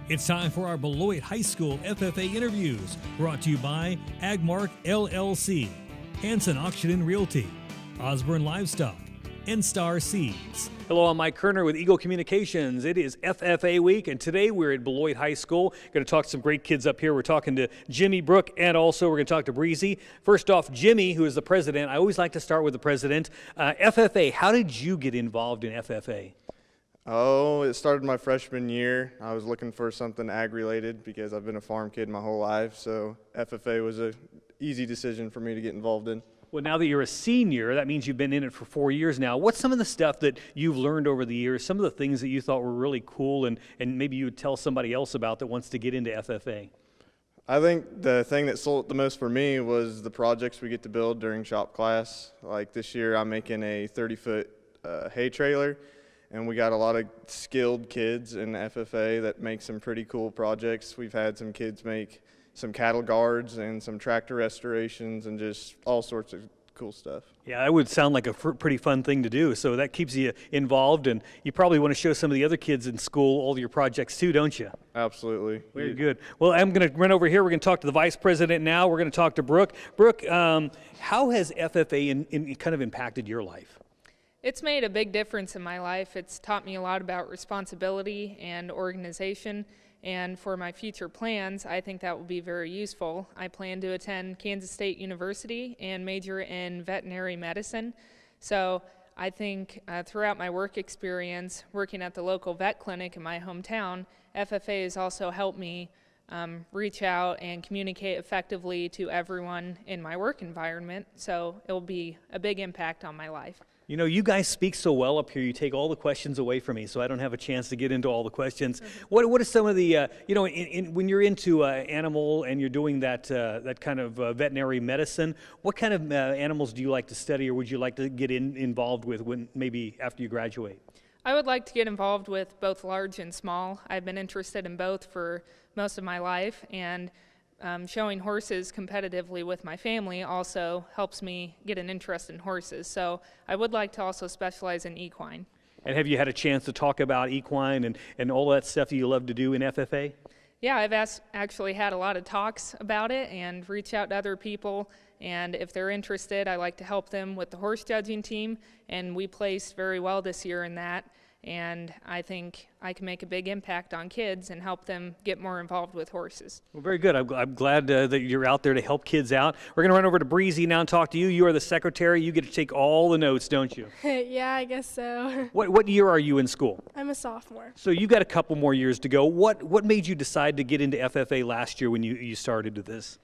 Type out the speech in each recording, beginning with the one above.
It's time for our Beloit High School FFA interviews, brought to you by Agmark LLC, Hanson Auction and Realty, Osborne Livestock, and Star Seeds. Hello, I'm Mike Kerner with Eagle Communications. It is FFA week, and today we're at Beloit High School. Going to talk to some great kids up here. We're talking to Jimmy, Brooke, and also we're going to talk to Breezy. First off, Jimmy, who is the president. I always like to start with the president. FFA, how did you get involved in FFA? Oh, it started my freshman year. I was looking for something ag-related because I've been a farm kid my whole life, so FFA was an easy decision for me to get involved in. Well, now that you're a senior, that means you've been in it for 4 years now. What's some of the stuff that you've learned over the years, some of the things that you thought were really cool and maybe you would tell somebody else about that wants to get into FFA? I think the thing that sold the most for me was the projects we get to build during shop class. Like this year, I'm making a 30-foot hay trailer. And we got a lot of skilled kids in FFA that make some pretty cool projects. We've had some kids make some cattle guards and some tractor restorations and just all sorts of cool stuff. Yeah, that would sound like a pretty fun thing to do. So that keeps you involved, and you probably want to show some of the other kids in school all your projects too, don't you? Absolutely. Very good. Well, I'm going to run over here. We're going to talk to the vice president now. We're going to talk to Brooke. Brooke, how has FFA kind of impacted your life? It's made a big difference in my life. It's taught me a lot about responsibility and organization, and for my future plans, I think that will be very useful. I plan to attend Kansas State University and major in veterinary medicine. So I think throughout my work experience, working at the local vet clinic in my hometown, FFA has also helped me reach out and communicate effectively to everyone in my work environment. So it will be a big impact on my life. You know, you guys speak so well up here. You take all the questions away from me, so I don't have a chance to get into all the questions. What are some of the, when you're into animal and you're doing that kind of veterinary medicine, what kind of animals do you like to study or would you like to get involved with when maybe after you graduate? I would like to get involved with both large and small. I've been interested in both for most of my life, and showing horses competitively with my family also helps me get an interest in horses. So I would like to also specialize in equine. And have you had a chance to talk about equine and all that stuff you love to do in FFA? Yeah, I've actually had a lot of talks about it and reached out to other people. And if they're interested, I like to help them with the horse judging team. And we placed very well this year in that. And I think I can make a big impact on kids and help them get more involved with horses. Well, very good. I'm glad that you're out there to help kids out. We're going to run over to Breezy now and talk to you. You are the secretary. You get to take all the notes, don't you? Yeah, I guess so. What year are you in school? I'm a sophomore. So you got a couple more years to go. What made you decide to get into FFA last year when you started with this?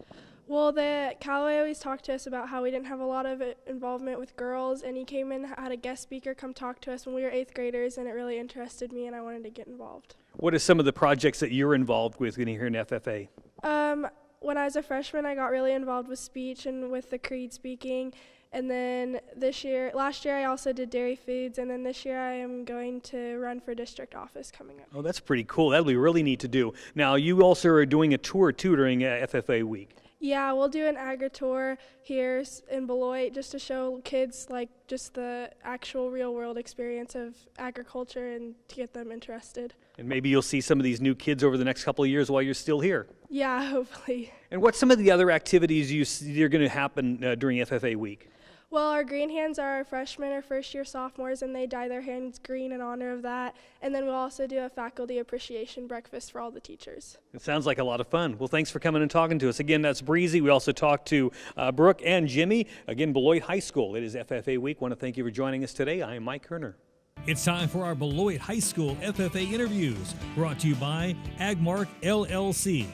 Well, Callaway always talked to us about how we didn't have a lot of involvement with girls, and he came in, had a guest speaker come talk to us when we were 8th graders, and it really interested me, and I wanted to get involved. What are some of the projects that you're involved with here in FFA? When I was a freshman, I got really involved with speech and with the creed speaking, and then last year I also did dairy foods, and then this year I am going to run for district office coming up. Oh, that's pretty cool. That'll be really neat to do. Now, you also are doing a tour too during FFA week. Yeah, we'll do an agri-tour here in Beloit just to show kids like just the actual real-world experience of agriculture and to get them interested. And maybe you'll see some of these new kids over the next couple of years while you're still here. Yeah, hopefully. And what's some of the other activities you see are going to happen during FFA week? Well, our green hands are our freshmen or first-year sophomores, and they dye their hands green in honor of that. And then we'll also do a faculty appreciation breakfast for all the teachers. It sounds like a lot of fun. Well, thanks for coming and talking to us. Again, that's Breezy. We also talked to Brooke and Jimmy. Again, Beloit High School. It is FFA week. I want to thank you for joining us today. I am Mike Kerner. It's time for our Beloit High School FFA interviews, brought to you by Agmark LLC,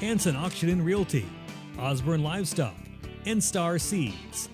Hanson Auction and Realty, Osborne Livestock, and Star Seeds.